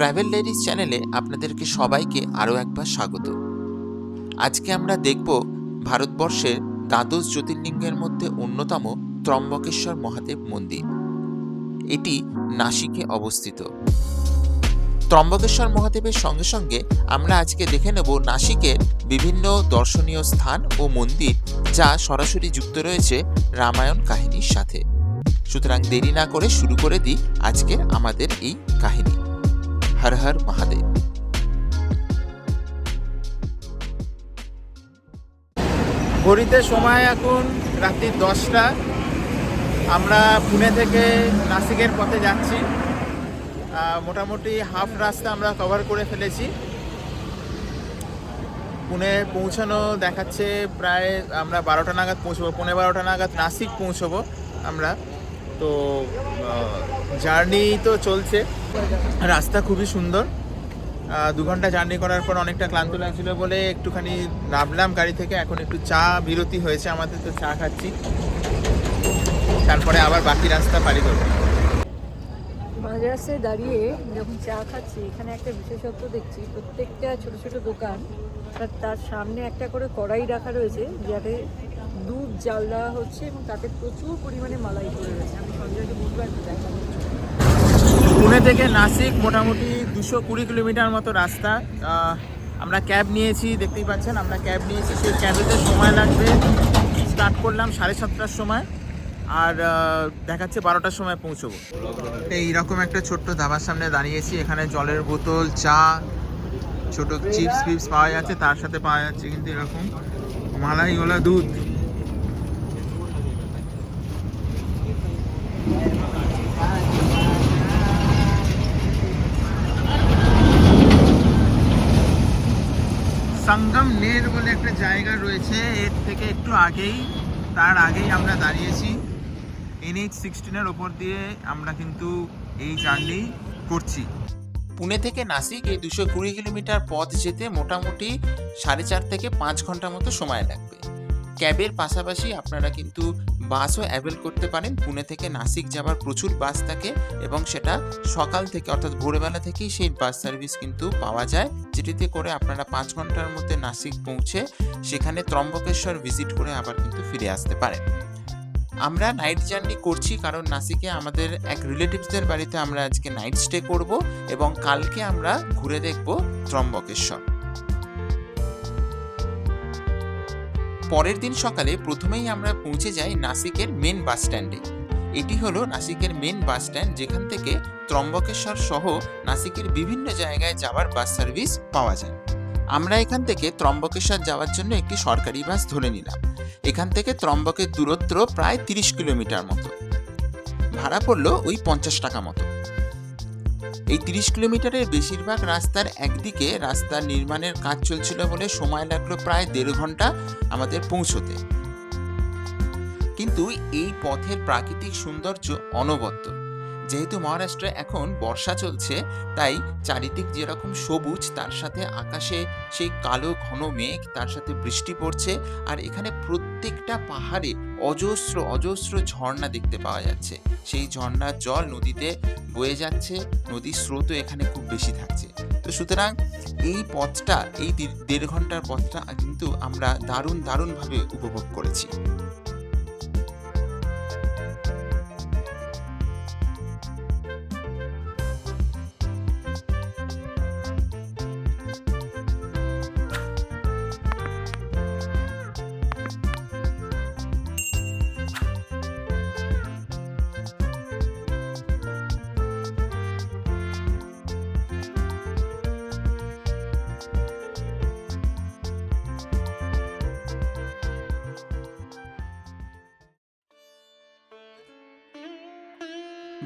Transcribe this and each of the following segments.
Travel ladies চ্যানেলে আপনাদেরকে সবাইকে আরও একবার স্বাগত। আজকে আমরা দেখব ভারতবর্ষের দ্বাদশ জ্যোতির্লিঙ্গের মধ্যে অন্যতম ত্রম্বকেশ্বর মহাদেব মন্দির। এটি নাসিকে অবস্থিত। ত্রম্বকেশ্বর মহাদেবের সঙ্গে সঙ্গে আমরা আজকে দেখে নেব নাসিকের বিভিন্ন দর্শনীয় স্থান ও মন্দির, যা সরাসরি যুক্ত রয়েছে রামায়ণ কাহিনীর সাথে। সুতরাং দেরি না করে শুরু করে দিই আজকের আমাদের এই কাহিনী। হর হর মহাদেব। ঘড়িতে সময় এখন রাত্রি 10টা। আমরা পুনে থেকে নাসিকের পথে যাচ্ছি। মোটামুটি হাফ রাস্তা আমরা কভার করে ফেলেছি। পুনে পৌঁছানো দেখাচ্ছে প্রায় আমরা 12টা নাগাদ পৌঁছবো, 11:15 নাগাদ নাসিক পৌঁছবো আমরা। তো জার্নি তো চলছে, রাস্তা খুবই সুন্দর। 2 ঘন্টা জার্নি করার পর অনেকটা ক্লান্ত লাগছিল বলে একটুখানি নামলাম গাড়ি থেকে। এখন একটু চা বিরতি হয়েছে আমাদের, তো চা খাচ্ছি, তারপরে আবার বাকি রাস্তা পাড়ি করবো। মাঝ রাস্তায় দাঁড়িয়ে যখন চা খাচ্ছি, এখানে একটা বিশেষত্ব দেখছি। প্রত্যেকটা ছোট ছোট দোকান তার সামনে একটা করে কড়াই রাখা রয়েছে, যাতে দুধ জাল দেওয়া হচ্ছে এবং তাতে প্রচুর পরিমাণে মালাই করে রয়েছে। আমি সঞ্জয়কে বলবো একটু দেখা। পুনে থেকে নাসিক মোটামুটি 220 কিলোমিটার মতো রাস্তা। আমরা ক্যাব নিয়েছি, দেখতেই পাচ্ছেন আমরা ক্যাব নিয়েছি। সেই ক্যাবেতে সময় লাগবে, স্টার্ট করলাম 7:30টার সময়, আর দেখাচ্ছে 12টার সময় পৌঁছবো। এইরকম একটা ছোট্ট ধাবার সামনে দাঁড়িয়েছি। এখানে জলের বোতল, চা, ছোট চিপস ফিপস পাওয়া যাচ্ছে, তার সাথে পাওয়া যাচ্ছে কিন্তু এরকম মালাই গোলা দুধ। সঙ্গম নের বলে একটা জায়গা রয়েছে, এর থেকে একটু আগেই, তার আগেই আমরা দাঁড়িয়েছি। NH-16 ওপর দিয়ে আমরা কিন্তু এই জার্নি করছি। পুনে থেকে নাসিক এই 220 কিলোমিটার পথ যেতে মোটামুটি 4.5 থেকে 5 ঘন্টা মতো সময় লাগবে। ক্যাবের পাশাপাশি আপনারা কিন্তু বাসও অ্যাভেল করতে পারেন। পুনে থেকে নাসিক যাবার প্রচুর বাস থাকে এবং সেটা সকাল থেকে অর্থাৎ ভোরবেলা থেকেই সেই বাস সার্ভিস কিন্তু পাওয়া যায়, যেটিতে করে আপনারা 5 ঘন্টার মধ্যে নাসিক পৌঁছে সেখানে ত্রম্বকেশ্বর ভিজিট করে আবার কিন্তু ফিরে আসতে পারেন। আমরা নাইট জার্নি করছি কারণ নাসিকে আমাদের এক রিলেটিভসদের বাড়িতে আমরা আজকে নাইট স্টে করব এবং কালকে আমরা ঘুরে দেখব ত্রম্বকেশ্বর। পরের দিন সকালে প্রথমেই আমরা পৌঁছে যাই নাসিকের মেন বাস স্ট্যান্ডে। এটি হলো নাসিকের মেন বাস স্ট্যান্ড, যেখান থেকে ত্রম্বকেশ্বর সহ নাসিকের বিভিন্ন জায়গায় যাওয়ার বাস সার্ভিস পাওয়া যায়। আমরা এখান থেকে ত্রম্বকেশ্বর যাওয়ার জন্য একটি সরকারি বাস ধরে নিলাম। এখান থেকে ত্রম্বকের দূরত্ব প্রায় 30 কিলোমিটার মতো। ভাড়া পড়লো ওই 50 টাকা মতো। এই 30 কিলোমিটারের বেশিরভাগ রাস্তার একদিকে রাস্তার নির্মাণের কাজ চলছিল বলে সময় লাগলো প্রায় 1.5 ঘন্টা আমাদের পৌঁছতে। কিন্তু এই পথের প্রাকৃতিক সৌন্দর্য অনবদ্য। যেহেতু মহারাষ্ট্রে এখন বর্ষা চলছে, তাই চারিদিক যেরকম সবুজ, তার সাথে আকাশে সেই কালো ঘন মেঘ, তার সাথে বৃষ্টি পড়ছে, আর এখানে প্রত্যেকটা পাহাড়ে অজস্র অজস্র ঝর্ণা দেখতে পাওয়া যাচ্ছে। সেই ঝর্ণার জল নদীতে বয়ে যাচ্ছে, নদীর স্রোতও এখানে খুব বেশি থাকছে। তো সুতরাং এই পথটা, এই 1.5 ঘন্টার পথটা কিন্তু আমরা দারুণভাবে উপভোগ করেছি।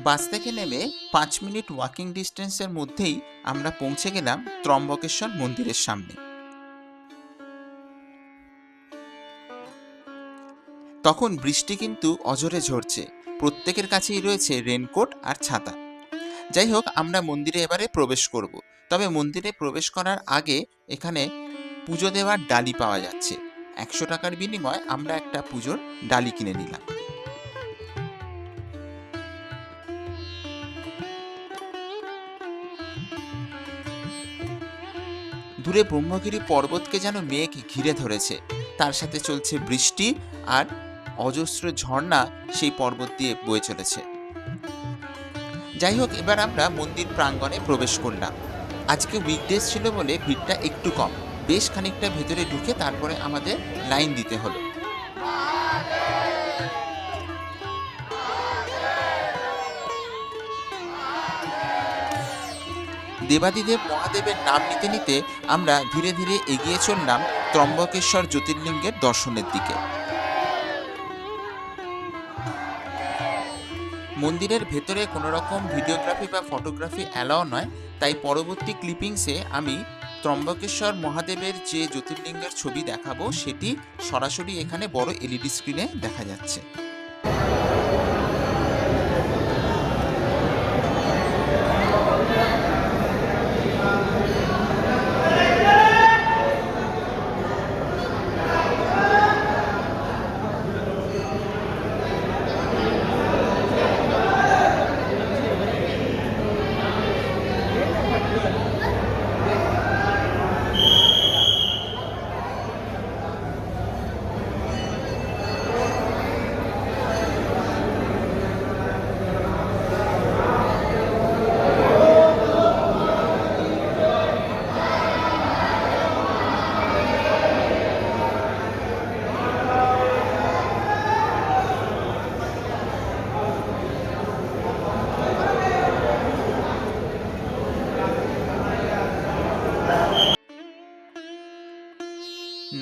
বাস থেকে নেমে 5 মিনিট ওয়াকিং ডিস্টেন্সের মধ্যেই আমরা পৌঁছে গেলাম ত্রম্বকেশ্বর মন্দিরের সামনে। তখন বৃষ্টি কিন্তু অঝরে ঝরছে, প্রত্যেকের কাছেই রয়েছে রেনকোট আর ছাতা। যাই হোক, আমরা মন্দিরে এবারে প্রবেশ করব। তবে মন্দিরে প্রবেশ করার আগে এখানে পুজো দেওয়ার ডালি পাওয়া যাচ্ছে। 100 টাকার বিনিময়ে আমরা একটা পুজোর ডালি কিনে নিলাম। দূরে ব্রহ্মগিরি পর্বতকে যেন মেঘ ঘিরে ধরেছে, তার সাথে চলছে বৃষ্টি আর অজস্র ঝর্ণা সেই পর্বত দিয়ে বয়ে চলেছে। যাই হোক, এবার আমরা মন্দির প্রাঙ্গণে প্রবেশ করলাম। আজকে উইকডেজ ছিল বলে ভিড়টা একটু কম, বেশ খানিকটা ভেতরে ঢুকে তারপরে আমাদের লাইন দিতে হলো। দেবাদিদেব মহাদেবের নাম নিতে নিতে আমরা ধীরে ধীরে এগিয়ে চললাম ত্রম্বকেশ্বর জ্যোতির্লিঙ্গের দর্শনের দিকে। মন্দিরের ভেতরে কোনো রকম ভিডিওগ্রাফি বা ফটোগ্রাফি অ্যালাও নয়, তাই পরবর্তী ক্লিপিংসে আমি ত্রম্বকেশ্বর মহাদেবের যে জ্যোতির্লিঙ্গের ছবি দেখাবো সেটি সরাসরি এখানে বড় এলইডি স্ক্রিনে দেখা যাচ্ছে।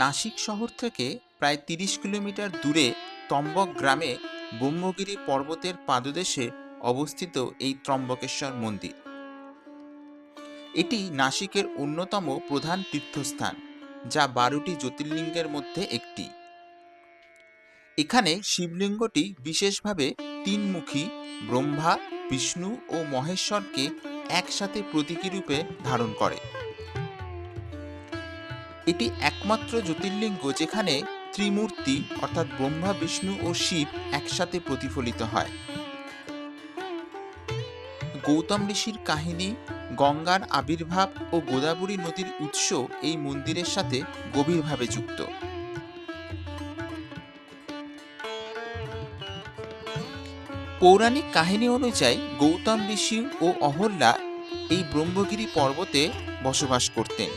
নাসিক শহর থেকে প্রায় 30 কিলোমিটার দূরে ত্রম্বক গ্রামে ব্রহ্মগিরি পর্বতের পাদদেশে অবস্থিত এই ত্রম্বকেশ্বর মন্দির। এটি নাসিকের অন্যতম প্রধান তীর্থস্থান, যা 12টি জ্যোতির্লিঙ্গের মধ্যে একটি। এখানে শিবলিঙ্গটি বিশেষভাবে তিনমুখী ব্রহ্মা, বিষ্ণু ও মহেশ্বরকে একসাথে প্রতীকী রূপে ধারণ করে। এটি একমাত্র জ্যোতির্লিঙ্গ যেখানে ত্রিমূর্তি অর্থাৎ ব্রহ্মা, বিষ্ণু ও শিব একসাথে প্রতিফলিত হয়। গৌতম ঋষির কাহিনী, গঙ্গার আবির্ভাব ও গোদাবরী নদীর উৎস এই মন্দিরের সাথে গভীরভাবে যুক্ত। পৌরাণিক কাহিনী অনুযায়ী গৌতম ঋষি ও অহল্যা এই ব্রহ্মগিরি পর্বতে বসবাস করতেন।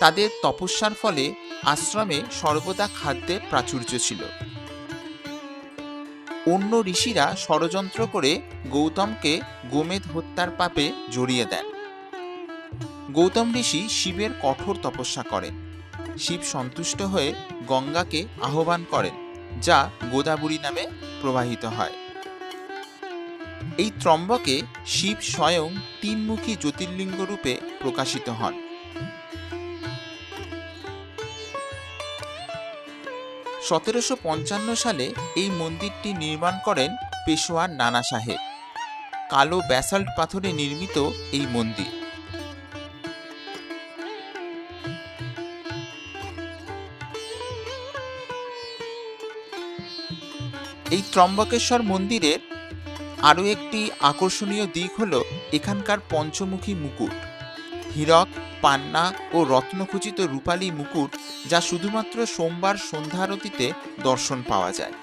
তাদের তপস্যার ফলে আশ্রমে সর্বদা খাদ্যের প্রাচুর্য ছিল। অন্য ঋষিরা ষড়যন্ত্র করে গৌতমকে গোমেধ হত্যার পাপে জড়িয়ে দেন। গৌতম ঋষি শিবের কঠোর তপস্যা করেন। শিব সন্তুষ্ট হয়ে গঙ্গাকে আহ্বান করেন, যা গোদাবরী নামে প্রবাহিত হয়। এই ত্রম্বকে শিব স্বয়ং তিনমুখী জ্যোতির্লিঙ্গ রূপে প্রকাশিত হন। 1755 সালে এই মন্দিরটি নির্মাণ করেন পেশোয়া নানা সাহেব। কালো ব্যাসাল্ট পাথরে নির্মিত এই মন্দির। এই ত্রম্বকেশ্বর মন্দিরের আরও একটি আকর্ষণীয় দিক হল এখানকার পঞ্চমুখী মুকুট, হীরক, পান্না ও রত্নখচিত রূপালী মুকুট, যা শুধুমাত্র সোমবার সন্ধ্যা আরতিতে দর্শন পাওয়া যায়।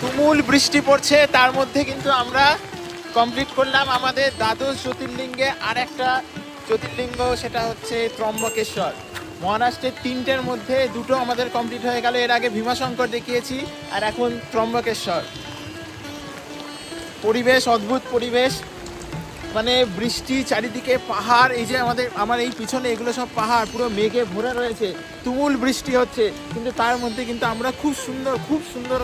তুমুল বৃষ্টি পড়ছে, তার মধ্যে কিন্তু আমরা কমপ্লিট করলাম আমাদের দ্বাদশ জ্যোতির্লিঙ্গে আর একটা জ্যোতির্লিঙ্গ, সেটা হচ্ছে ত্রম্বকেশ্বর। মহারাষ্ট্রের 3টের মধ্যে 2টো আমাদের কমপ্লিট হয়ে গেল। এর আগে ভীমাশঙ্কর দেখিয়েছি, আর এখন ত্রম্বকেশ্বর। পরিবেশ অদ্ভুত পরিবেশ, মানে বৃষ্টি, চারিদিকে পাহাড়। এই যে আমার এই পিছনে এগুলো সব পাহাড়, পুরো মেঘে ভরে রয়েছে, তুমুল বৃষ্টি হচ্ছে, কিন্তু তার মধ্যে কিন্তু আমরা খুব সুন্দর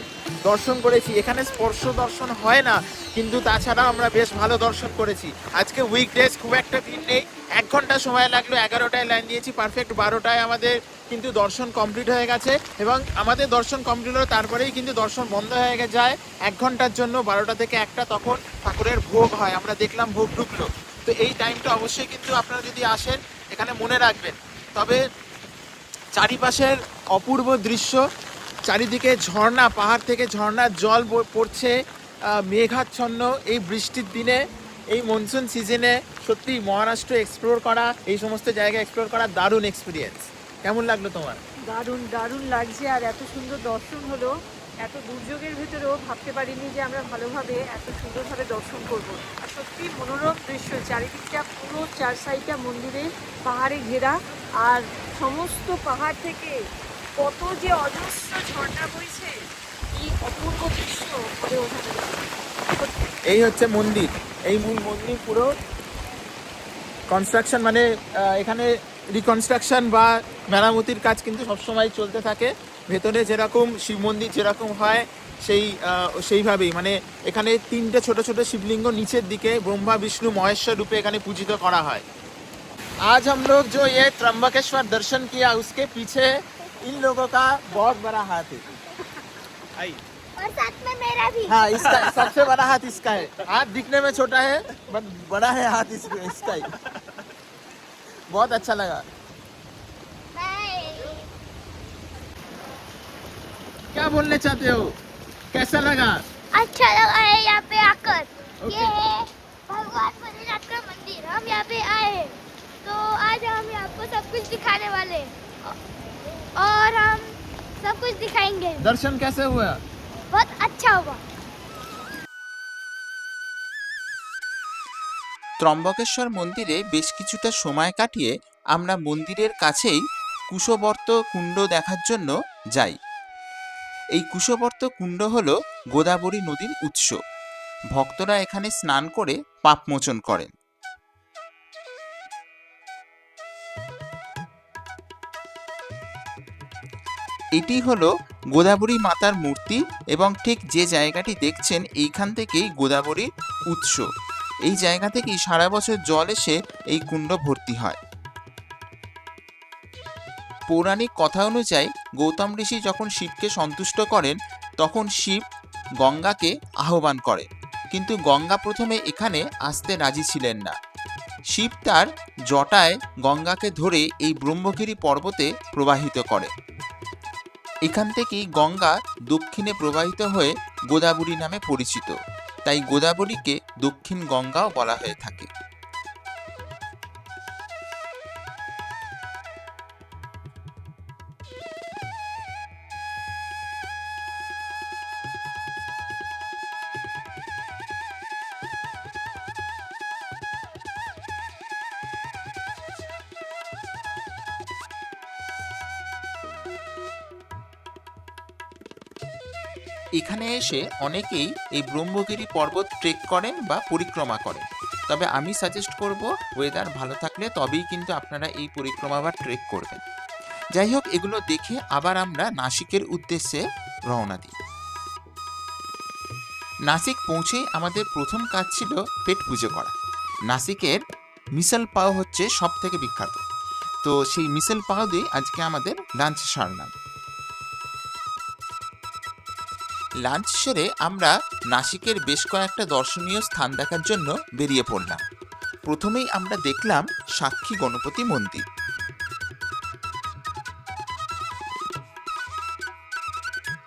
দর্শন করেছি। এখানে স্পর্শ দর্শন হয় না, কিন্তু তাছাড়া আমরা বেশ ভালো দর্শন করেছি। আজকে উইকডেজ, খুব একটা ভিড় নেই। 1 ঘন্টা সময় লাগলো, 11টায় লাইন দিয়েছি, পারফেক্ট 12টায় আমাদের কিন্তু দর্শন কমপ্লিট হয়ে গেছে। এবং আমাদের দর্শন কমপ্লিট হলো, তারপরেই কিন্তু দর্শন বন্ধ হয়ে যায় 1 ঘন্টার জন্য, 12টা থেকে 1টা, তখন ঠাকুরের ভোগ হয়। আমরা দেখলাম ভোগ ঢুকলো। তো এই টাইমটা অবশ্যই কিন্তু আপনারা যদি আসেন এখানে মনে রাখবেন। তবে চারিপাশের অপূর্ব দৃশ্য, চারিদিকে ঝর্ণা, পাহাড় থেকে ঝর্ণার জল পড়ছে মেঘাচ্ছন্ন এই বৃষ্টির দিনে, এই মনসুন সিজনে। সত্যি মহারাষ্ট্র এক্সপ্লোর করা, এই সমস্ত জায়গা এক্সপ্লোর করা দারুণ এক্সপিরিয়েন্স। কেমন লাগলো তোমার? দারুণ দারুণ লাগছে, আর এত সুন্দর দর্শন হলো। এত দুর্যোগের ভেতরেও ভাবতে পারিনি যে আমরা ভালোভাবে এত সুন্দরভাবে দর্শন করব। আর সত্যি মনোরম দৃশ্য, চারিদিকটা পুরো চার সাইডটা মন্দিরে পাহাড়ে ঘেরা, আর সমস্ত পাহাড় থেকে কত যে অজস্র ঝর্ণা বইছে, কি অপূর্ব দৃশ্য বলে ওঠানো যাবে না। এই হচ্ছে মন্দির, এই মূল মন্দির পুরো কনস্ট্রাকশন, মানে এখানে রিকনস্ট্রাকশন বা মেরামতির কাজ কিন্তু সবসময় চলতে থাকে। ভেতরে যেরকম শিব মন্দির যেরকম হয় সেইভাবেই, মানে এখানে 3টে ছোট ছোট শিবলিঙ্গ নিচের দিকে ব্রহ্মা বিষ্ণু মহেশ্বর রূপে এখানে পূজিত করা হয়। आज हम लोग जो ये त्र्यंबकेश्वर दर्शन किया उसके पीछे इन लोगों का बहुत बड़ा हाथ है। और साथ में मेरा भी। हाँ, इसका सबसे बड़ा हाथ इसका है। हाथ दिखने में छोटा है बट बड़ा है हाथ इसका ही। बहुत अच्छा लगा। क्या बोलने चाहते हो, कैसा लगा? अच्छा लगा है यहाँ पे आकर। Okay. ये है भगवान भोलेनाथ का मंदिर। हम यहाँ पे आए हैं, तो आज हम आपको सब कुछ दिखाने वाले हैं। और हम सब कुछ दिखाएंगे। दर्शन कैसे हुआ? बहुत अच्छा हुआ। ত্রম্বকেশ্বর মন্দিরে বেশ কিছুটা সময় কাটিয়ে আমরা মন্দিরের কাছেই কুশবর্ত কুণ্ড দেখার জন্য যাই। এই কুশবর্ত কুণ্ড হল গোদাবরী নদীর উৎস। ভক্তরা এখানে স্নান করে পাপমোচন করেন। এটি হলো গোদাবরী মাতার মূর্তি এবং ঠিক যে জায়গাটি দেখছেন এইখান থেকেই গোদাবরীর উৎস। এই জায়গা থেকেই সারা বছর জল এসে এই কুণ্ড ভর্তি হয়। পৌরাণিক কথা অনুযায়ী গৌতম ঋষি যখন শিবকে সন্তুষ্ট করেন তখন শিব গঙ্গাকে আহ্বান করেন, কিন্তু গঙ্গা প্রথমে এখানে আসতে রাজি ছিলেন না। শিব তার জটায় গঙ্গাকে ধরে এই ব্রহ্মগিরি পর্বতে প্রবাহিত করেন। এখান থেকেই গঙ্গা দক্ষিণে প্রবাহিত হয়ে গোদাবরী নামে পরিচিত, তাই গোদাবরীকে দক্ষিণ গঙ্গাও বলা হয়ে থাকে। এখানে এসে অনেকেই এই ব্রহ্মগিরি পর্বত ট্রেক করেন বা পরিক্রমা করেন, তবে আমি সাজেস্ট করব ওয়েদার ভালো থাকলে তবেই কিন্তু আপনারা এই পরিক্রমা বা ট্রেক করবেন। যাই হোক, এগুলো দেখে আবার আমরা নাসিকের উদ্দেশ্যে রওনা দিই। নাসিক পৌঁছেই আমাদের প্রথম কাজ ছিল পেট পুজো করা। নাসিকের মিসল পাও হচ্ছে সব থেকে বিখ্যাত, তো সেই মিসল পাও দিয়ে আজকে আমাদের লাঞ্চ সারলাম। লাঞ্চ সেরে আমরা নাসিকের বেশ কয়েকটা দর্শনীয় স্থান দেখার জন্য বেরিয়ে পড়লাম। প্রথমেই আমরা দেখলাম সাক্ষী গণপতি মন্দির।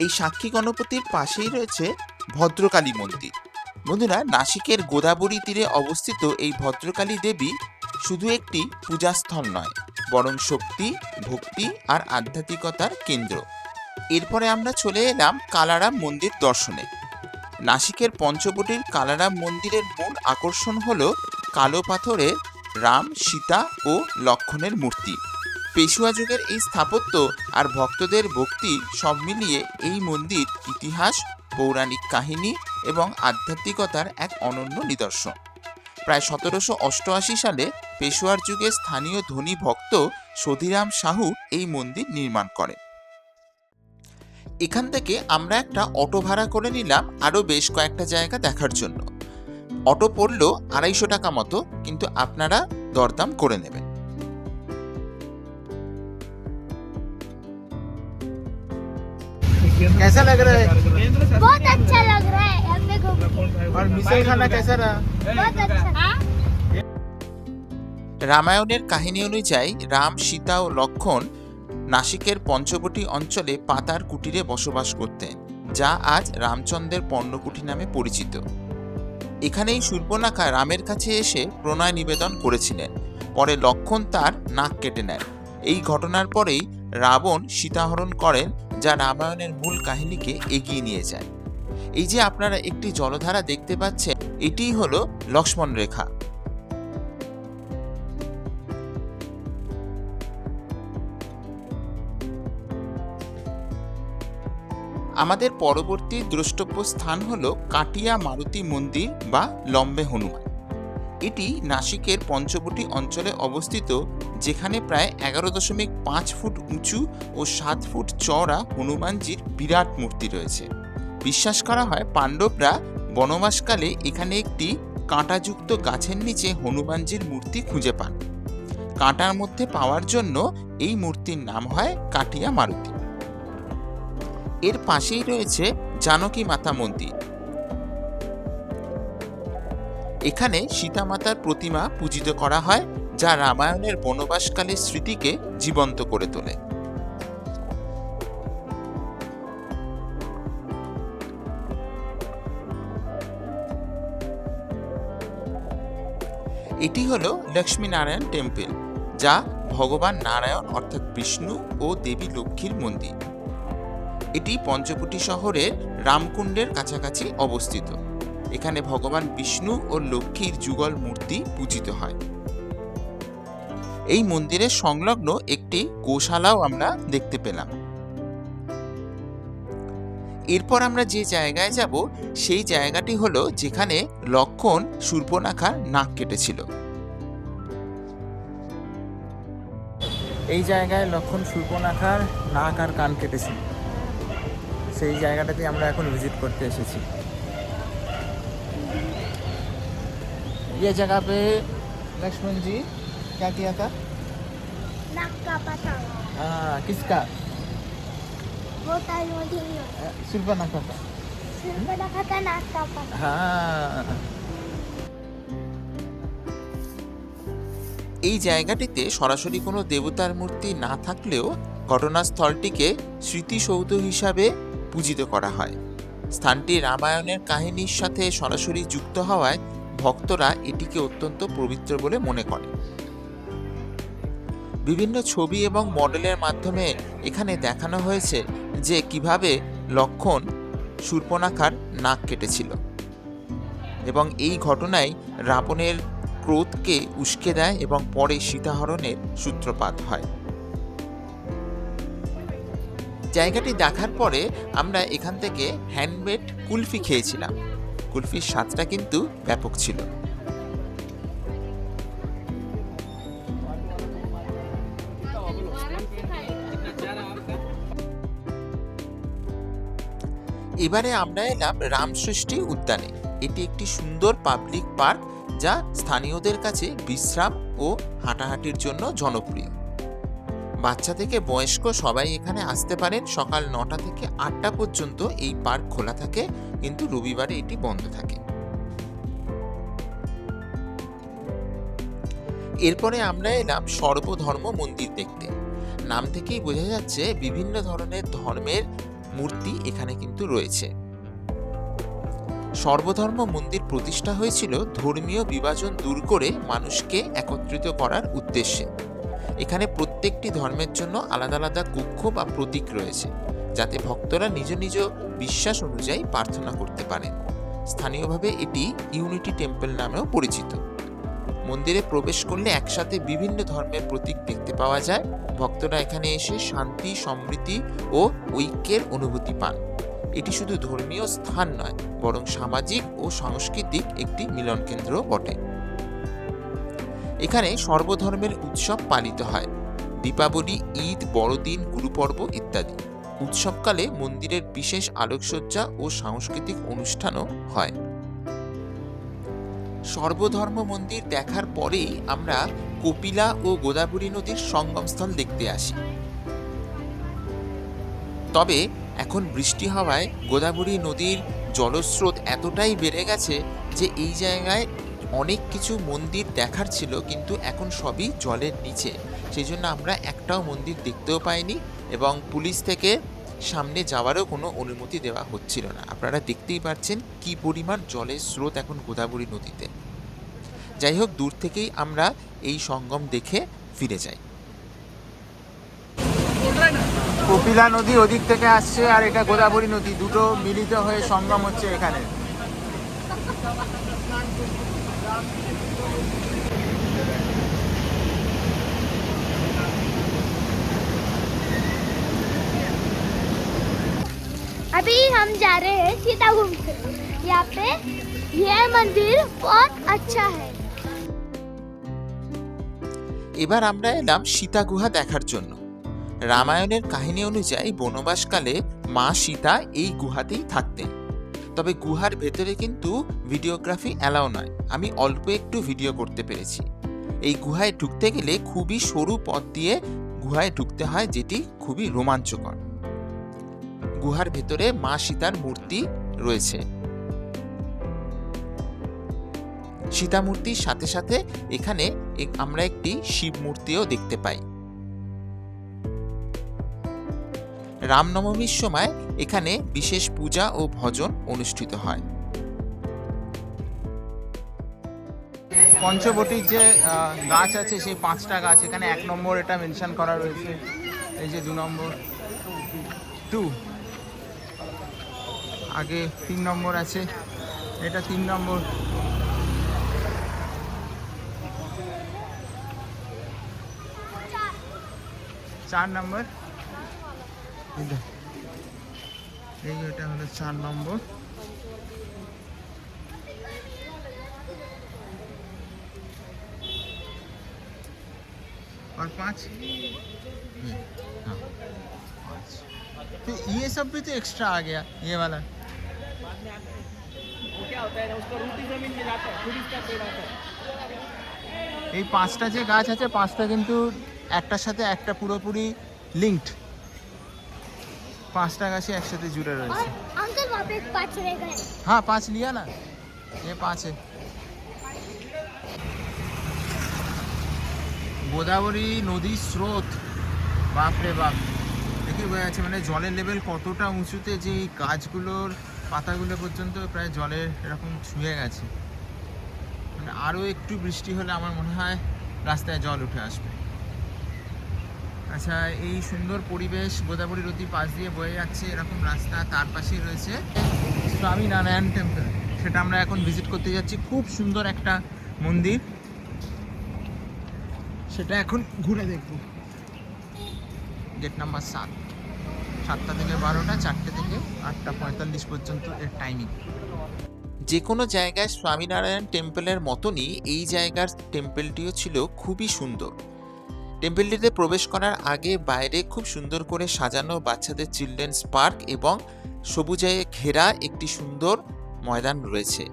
এই সাক্ষী গণপতির পাশেই রয়েছে ভদ্রকালী মন্দির। বন্ধুরা, নাসিকের গোদাবরী তীরে অবস্থিত এই ভদ্রকালী দেবী শুধু একটি পূজাস্থল নয়, বরং শক্তি, ভক্তি আর আধ্যাত্মিকতার কেন্দ্র। এরপরে আমরা চলে এলাম কালারাম মন্দির দর্শনে। নাসিকের পঞ্চবটির কালারাম মন্দিরের মূল আকর্ষণ হল কালো পাথরের রাম, সীতা ও লক্ষ্মণের মূর্তি। পেশুয়া যুগের এই স্থাপত্য আর ভক্তদের ভক্তি সব মিলিয়ে এই মন্দির ইতিহাস, পৌরাণিক কাহিনী এবং আধ্যাত্মিকতার এক অনন্য নিদর্শন। প্রায় 1788 সালে পেশুয়ার যুগে স্থানীয় ধনী ভক্ত সধিরাম সাহু এই মন্দির নির্মাণ করেন। এখান থেকে আমরা একটা অটো ভাড়া করে নিলাম আরও বেশ কয়েকটা জায়গা দেখার জন্য। অটো পড়লো 250 টাকা মতো, কিন্তু আপনারা দরদাম করে নেবেন। कैसा लग रहा है? बहुत अच्छा लग रहा है हमें घूम के। और मिसल खाना कैसा रहा? बहुत अच्छा। রামায়ণের কাহিনী অনুযায়ী রাম, সীতা ও লক্ষ্মণ নাসিকের পঞ্চবটি অঞ্চলে পাতার কুটিরে বসবাস করতেন, যা আজ রামচন্দ্রের পর্ণকুটি নামে পরিচিত। এখানেই শূর্পণখা রামের কাছে এসে প্রণয় নিবেদন করেছিলেন। পরে লক্ষ্মণ তার নাক কেটে নেন। এই ঘটনার পরেই রাবণ সীতাহরণ করেন, যা রামায়ণের মূল কাহিনীকে এগিয়ে নিয়ে যায়। এই যে আপনারা একটি জলধারা দেখতে পাচ্ছেন, এটিই হলো লক্ষ্মণ রেখা। আমাদের পরবর্তী দ্রষ্টব্য স্থান হল কাটিয়া মারুতি মন্দির বা লম্বে হনুমান। এটি নাসিকের পঞ্চবটি অঞ্চলে অবস্থিত, যেখানে প্রায় 11.5 ফুট উঁচু ও 7 ফুট চওড়া হনুমানজির বিরাট মূর্তি রয়েছে। বিশ্বাস করা হয় পাণ্ডবরা বনবাসকালে এখানে একটি কাঁটাযুক্ত গাছের নিচে হনুমানজির মূর্তি খুঁজে পান। কাঁটার মধ্যে পাওয়ার জন্য এই মূর্তির নাম হয় কাটিয়া মারুতি। এর পাশেই রয়েছে জানকী মাতা মন্দির। এখানে সীতা মাতার প্রতিমা পূজিত করা হয়, যা রামায়ণের বনবাসকালের স্মৃতিকে জীবন্ত করে তোলে। এটি হলো লক্ষ্মীনারায়ণ টেম্পল, যা ভগবান নারায়ণ অর্থাৎ বিষ্ণু ও দেবী লক্ষ্মীর মন্দির। এটি পঞ্চবটি শহরের রামকুণ্ডের কাছাকাছি অবস্থিত। এখানে ভগবান বিষ্ণু ও লক্ষ্মীর যুগল মূর্তি পূজিত হয়। এই মন্দিরের সংলগ্ন একটি গোশালাও আমরা দেখতে পেলাম। এরপর আমরা যে জায়গায় যাব, সেই জায়গাটি হলো যেখানে লক্ষ্মণ শূর্পণখার নাক কেটেছিল। এই জায়গায় লক্ষ্মণ শূর্পণখার নাক আর কান কেটেছিল। সেই জায়গাটাতে আমরা এখন ভিজিট করতে এসেছি। ये जगह पे लक्ष्मण जी क्या किया था? नाक कापा था। हाँ, किसका? वो टाइम मुझे शूर्पणखा का। शूर्पणखा का नाक कापा था। हाँ। এই জায়গাটিতে সরাসরি কোনো দেবতার মূর্তি না থাকলেও ঘটনাস্থলটিকে স্মৃতিসৌধ হিসাবে পূজিত করা হয়। স্থানটি রামায়ণের কাহিনীর সাথে সরাসরি যুক্ত হওয়ায় ভক্তরা এটিকে অত্যন্ত পবিত্র বলে মনে করে। বিভিন্ন ছবি এবং মডেলের মাধ্যমে এখানে দেখানো হয়েছে যে কিভাবে লক্ষ্মণ শূর্পণখার নাক কেটেছিল, এবং এই ঘটনাই রাবণের ক্রোধকে উস্কে দেয় এবং পরে সীতাহরণের সূত্রপাত হয়। জায়গাটি দেখার পরে আমরা এখান থেকে হ্যান্ডমেড কুলফি খেয়েছিলাম। কুলফির স্বাদটা কিন্তু ব্যাপক ছিল। এবারে আমরা এলাম রামসৃষ্টি উদ্যানে। এটি একটি সুন্দর পাবলিক পার্ক, যা স্থানীয়দের কাছে বিশ্রাম ও হাঁটাহাঁটির জন্য জনপ্রিয়। বাচ্চা থেকে বয়স্ক সবাই এখানে আসতে পারেন। সকাল 9টা থেকে 8টা পর্যন্ত এই পার্ক খোলা থাকে, কিন্তু রবিবারে এটি বন্ধ থাকে। এরপরে আমরা এলাম সর্বধর্ম মন্দির দেখতে। নাম থেকেই বোঝা যাচ্ছে বিভিন্ন ধরনের ধর্মের মূর্তি এখানে কিন্তু রয়েছে। সর্বধর্ম মন্দির প্রতিষ্ঠা হয়েছিল ধর্মীয় বিভাজন দূর করে মানুষকে একত্রিত করার উদ্দেশ্যে। এখানে প্রত্যেকটি ধর্মের জন্য আলাদা আলাদা কক্ষ বা প্রতীক রয়েছে, যাতে ভক্তরা নিজ নিজ বিশ্বাস অনুযায়ী প্রার্থনা করতে পারেন। স্থানীয়ভাবে এটি ইউনিটি টেম্পল নামেও পরিচিত। মন্দিরে প্রবেশ করলে একসাথে বিভিন্ন ধর্মের প্রতীক দেখতে পাওয়া যায়। ভক্তরা এখানে এসে শান্তি, সমৃদ্ধি ও ঐক্যের অনুভূতি পান। এটি শুধু ধর্মীয় স্থান নয়, বরং সামাজিক ও সাংস্কৃতিক একটি মিলন কেন্দ্র বটে। এখানে সর্বধর্মের উৎসব পালিত হয়: দীপাবলি, ঈদ, বড়দিন, গুরুপর্ব ইত্যাদি। উৎসবকালে মন্দিরের বিশেষ আলোকসজ্জা ও সাংস্কৃতিক অনুষ্ঠানও হয়। সর্বধর্ম মন্দির দেখার পরেই আমরা কপিলা ও গোদাবরী নদীর সঙ্গমস্থল দেখতে আসি। তবে এখন বৃষ্টি হওয়ায় গোদাবরী নদীর জলস্রোত এতটাই বেড়ে গেছে যে এই জায়গায় অনেক কিছু মন্দির দেখার ছিল, কিন্তু এখন সবই জলের নিচে, সেই জন্য আমরা একটাও মন্দির দেখতেও পাইনি এবং পুলিশ থেকে সামনে যাওয়ারও কোনো অনুমতি দেওয়া হচ্ছিল না। আপনারা দেখতেই পাচ্ছেন কি পরিমাণ জলের স্রোত এখন গোদাবরী নদীতে। যাই হোক, দূর থেকেই আমরা এই সঙ্গম দেখে ফিরে যাই। কপিলা নদী ওদিক থেকে আসছে আর এটা গোদাবরী নদী, দুটো মিলিত হয়ে সঙ্গম হচ্ছে এখানে। अभी हम जा रहे हैं सीता घूमते। यहाँ पे यह मंदिर बहुत अच्छा है। এবার আমরা এলাম সীতা গুহা দেখার জন্য। রামায়ণের কাহিনী অনুযায়ী বনবাসকালে মা সীতা এই গুহাতেই থাকতেন। তবে গুহার ভেতরে কিন্তু ভিডিওগ্রাফি অ্যালাউ নয়। আমি অল্প একটু ভিডিও করতে পেরেছি। এই গুহায় ঢুকতে গেলে খুবই সরু পথ দিয়ে গুহায় ঢুকতে হয়, যেটি খুবই রোমাঞ্চকর। গুহার ভেতরে মা সীতার মূর্তি রয়েছে। সীতা মূর্তির সাথে সাথে এখানে আমরা একটি শিব মূর্তিও দেখতে পাই। রামনবমীর সময় এখানে বিশেষ পূজা ও ভজন অনুষ্ঠিত হয়। পঞ্চবটির যে গাছ আছে সেই 5টা গাছ, এখানে 1 নম্বর এটা মেনশন করা রয়েছে, এই যে 2 নম্বর 2, আগে 3 নম্বর আছে, এটা 3 নম্বর, চার নম্বর, এই এটা হলো 4 নম্বর, और 5, हाँ 5। तो ये सब भी तो एक्स्ट्रा आ गया, ये वाला। क्या होता है ना, उसको रूटी जमीन में जाता है, फिर इसका पेड़ आता है। এই 5টা যে গাছ আছে 5টা কিন্তু একটার সাথে একটা পুরোপুরি লিঙ্কড, 5টা গাছই একসাথে জুড়ে রয়েছে। अंकल वहाँ पे 5 रह गए। हाँ 5 लिया ना, ये 5 है। গোদাবরী নদীর স্রোত, বাপরে বাপ, দেখে বোঝা যাচ্ছে মানে জলের লেভেল কতটা উঁচুতে, যে এই গাছগুলোর পাতাগুলো পর্যন্ত প্রায় জলের এরকম ছুঁয়ে গেছে। মানে আরও একটু বৃষ্টি হলে আমার মনে হয় রাস্তায় জল উঠে আসবে। আচ্ছা, এই সুন্দর পরিবেশ, গোদাবরী নদীর পাশ দিয়ে বয়ে যাচ্ছে এরকম রাস্তা, তার পাশেই রয়েছে স্বামীনারায়ণ টেম্পল, সেটা আমরা এখন ভিজিট করতে যাচ্ছি। খুব সুন্দর একটা মন্দির, সেটা এখন ঘুরে দেখব। গেট নাম্বার 7, 7টা থেকে 12টা, 4টে থেকে 8:45 পর্যন্ত এর টাইমিং। যে কোনো জায়গায় স্বামীনারায়ণ টেম্পলের মতনই এই জায়গার টেম্পলটিও ছিল খুবই সুন্দর। টেম্পলটিতে প্রবেশ করার আগে বাইরে খুব সুন্দর করে সাজানো বাচ্চাদের চিলড্রেন্স পার্ক এবং সবুজে ঘেরা একটি সুন্দর ময়দান রয়েছে।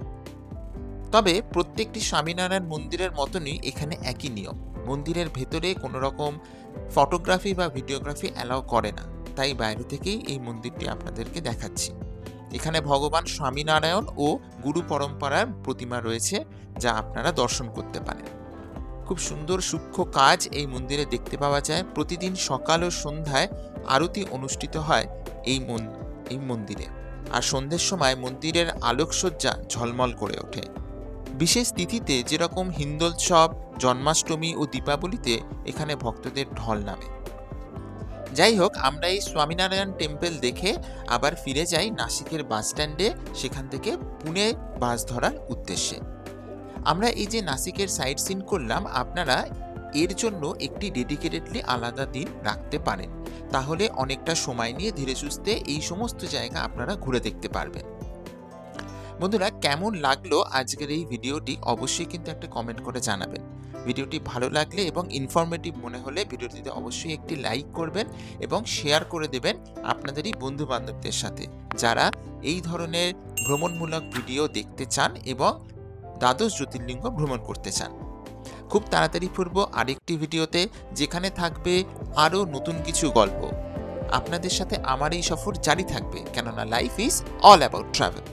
তবে প্রত্যেকটি স্বামীনারায়ণ মন্দিরের মতনই এখানে একই নিয়ম, মন্দিরের ভেতরে কোনো রকম ফটোগ্রাফি বা ভিডিওগ্রাফি অ্যালাউ করে না, তাই বাইরে থেকেই এই মন্দিরটি আপনাদেরকে দেখাচ্ছি। এখানে ভগবান স্বামীনারায়ণ ও গুরু পরম্পরার প্রতিমা রয়েছে, যা আপনারা দর্শন করতে পারেন। খুব সুন্দর সূক্ষ্ম কাজ এই মন্দিরে দেখতে পাওয়া যায়। প্রতিদিন সকাল ও সন্ধ্যায় আরতি অনুষ্ঠিত হয় এই মন্দিরে, আর সন্ধ্যের সময় মন্দিরের আলোকসজ্জা ঝলমল করে ওঠে। বিশেষ তিথিতে যেরকম হিন্দোৎসব, জন্মাষ্টমী ও দীপাবলিতে এখানে ভক্তদের ঢল নামে। যাই হোক, আমরা এই স্বামীনারায়ণ টেম্পল দেখে আবার ফিরে যাই নাসিকের বাস স্ট্যান্ডে, সেখান থেকে পুনে বাস ধরার উদ্দেশ্যে। আমরা এই যে নাসিকের সাইট সিন করলাম, আপনারা এর জন্য একটি ডেডিকেটেডলি আলাদা দিন রাখতে পারেন, তাহলে অনেকটা সময় নিয়ে ধীরে সুস্থে এই সমস্ত জায়গা আপনারা ঘুরে দেখতে পারবেন। বন্ধুরা, কেমন লাগলো আজকের এই ভিডিওটি অবশ্যই কিন্তু একটা কমেন্ট করে জানাবেন। ভিডিওটি ভালো লাগলে এবং ইনফরমেটিভ মনে হলে ভিডিওটিতে অবশ্যই একটি লাইক করবেন এবং শেয়ার করে দেবেন আপনাদেরই বন্ধু বান্ধবদের সাথে, যারা এই ধরনের ভ্রমণমূলক ভিডিও দেখতে চান এবং দ্বাদশ জ্যোতির্লিঙ্গ ভ্রমণ করতে চান। খুব তাড়াতাড়ি ফিরব আরেকটি ভিডিওতে, যেখানে থাকবে আরও নতুন কিছু গল্প। আপনাদের সাথে আমার এই সফর জারি থাকবে, কেননা life is all about travel.